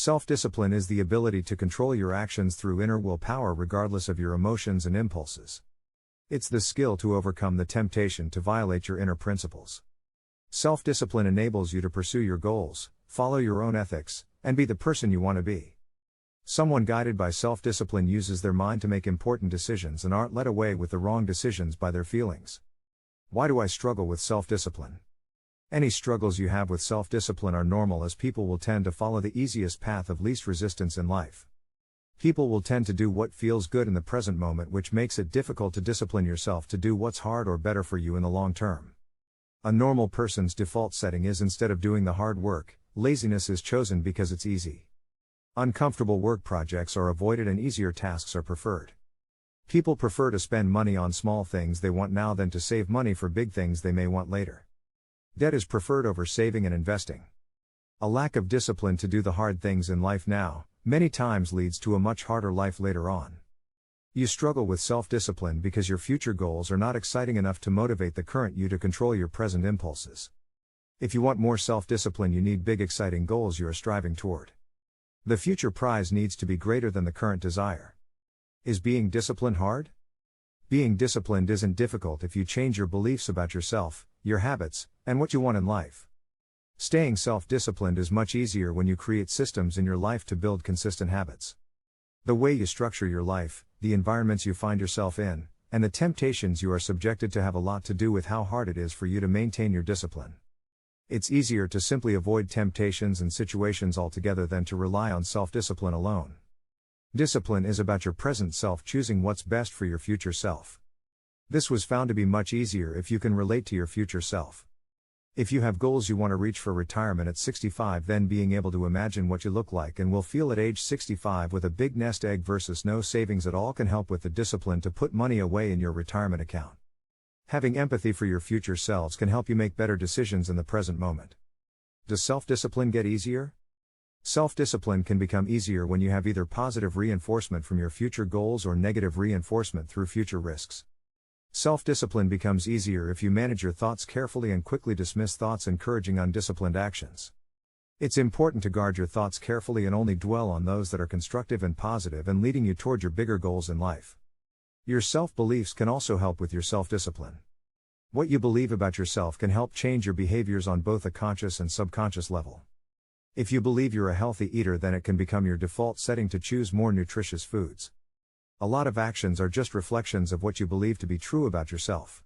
Self-discipline is the ability to control your actions through inner willpower regardless of your emotions and impulses. It's the skill to overcome the temptation to violate your inner principles. Self-discipline enables you to pursue your goals, follow your own ethics, and be the person you want to be. Someone guided by self-discipline uses their mind to make important decisions and aren't led away with the wrong decisions by their feelings. Why do I struggle with self-discipline? Any struggles you have with self-discipline are normal, as people will tend to follow the easiest path of least resistance in life. People will tend to do what feels good in the present moment, which makes it difficult to discipline yourself to do what's hard or better for you in the long term. A normal person's default setting is, instead of doing the hard work, laziness is chosen because it's easy. Uncomfortable work projects are avoided and easier tasks are preferred. People prefer to spend money on small things they want now than to save money for big things they may want later. Debt is preferred over saving and investing. A lack of discipline to do the hard things in life now, many times leads to a much harder life later on. You struggle with self-discipline because your future goals are not exciting enough to motivate the current you to control your present impulses. If you want more self-discipline, you need big, exciting goals you are striving toward. The future prize needs to be greater than the current desire. Is being disciplined hard? Being disciplined isn't difficult if you change your beliefs about yourself, your habits, and what you want in life. Staying self-disciplined is much easier when you create systems in your life to build consistent habits. The way you structure your life, the environments you find yourself in, and the temptations you are subjected to have a lot to do with how hard it is for you to maintain your discipline. It's easier to simply avoid temptations and situations altogether than to rely on self-discipline alone. Discipline is about your present self choosing what's best for your future self. This was found to be much easier if you can relate to your future self. If you have goals you want to reach for retirement at 65, then being able to imagine what you look like and will feel at age 65 with a big nest egg versus no savings at all can help with the discipline to put money away in your retirement account. Having empathy for your future selves can help you make better decisions in the present moment. Does self-discipline get easier? Self-discipline can become easier when you have either positive reinforcement from your future goals or negative reinforcement through future risks. Self-discipline becomes easier if you manage your thoughts carefully and quickly dismiss thoughts encouraging undisciplined actions. It's important to guard your thoughts carefully and only dwell on those that are constructive and positive and leading you toward your bigger goals in life. Your self-beliefs can also help with your self-discipline. What you believe about yourself can help change your behaviors on both a conscious and subconscious level. If you believe you're a healthy eater, then it can become your default setting to choose more nutritious foods. A lot of actions are just reflections of what you believe to be true about yourself.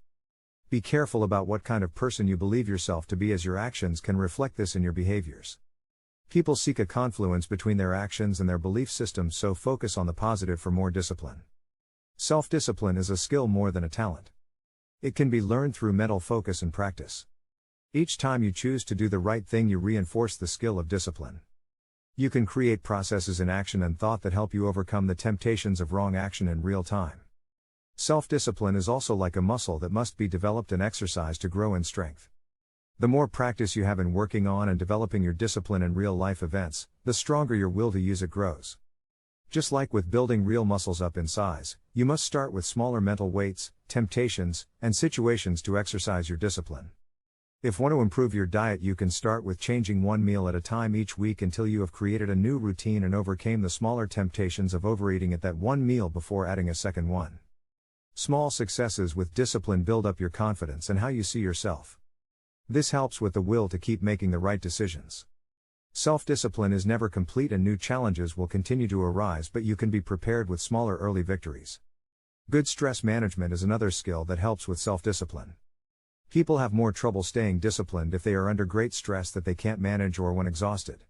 Be careful about what kind of person you believe yourself to be, as your actions can reflect this in your behaviors. People seek a confluence between their actions and their belief systems, so focus on the positive for more discipline. Self-discipline is a skill more than a talent. It can be learned through mental focus and practice. Each time you choose to do the right thing, you reinforce the skill of discipline. You can create processes in action and thought that help you overcome the temptations of wrong action in real time. Self-discipline is also like a muscle that must be developed and exercised to grow in strength. The more practice you have in working on and developing your discipline in real-life events, the stronger your will to use it grows. Just like with building real muscles up in size, you must start with smaller mental weights, temptations, and situations to exercise your discipline. If you want to improve your diet, you can start with changing one meal at a time each week until you have created a new routine and overcame the smaller temptations of overeating at that one meal before adding a second one. Small successes with discipline build up your confidence and how you see yourself. This helps with the will to keep making the right decisions. Self-discipline is never complete and new challenges will continue to arise, but you can be prepared with smaller early victories. Good stress management is another skill that helps with self-discipline. People have more trouble staying disciplined if they are under great stress that they can't manage or when exhausted.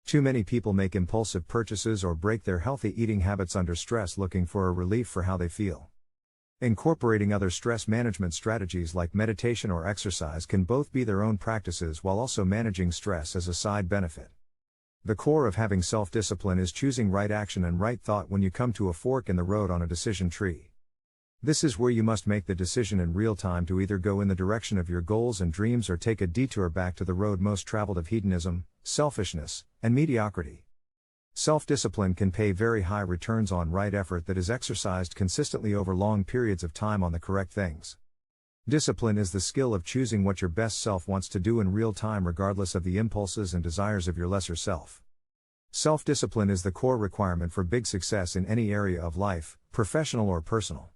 Too many people make impulsive purchases or break their healthy eating habits under stress, looking for a relief for how they feel. Incorporating other stress management strategies like meditation or exercise can both be their own practices while also managing stress as a side benefit. The core of having self-discipline is choosing right action and right thought when you come to a fork in the road on a decision tree. This is where you must make the decision in real time to either go in the direction of your goals and dreams or take a detour back to the road most traveled of hedonism, selfishness, and mediocrity. Self-discipline can pay very high returns on right effort that is exercised consistently over long periods of time on the correct things. Discipline is the skill of choosing what your best self wants to do in real time regardless of the impulses and desires of your lesser self. Self-discipline is the core requirement for big success in any area of life, professional or personal.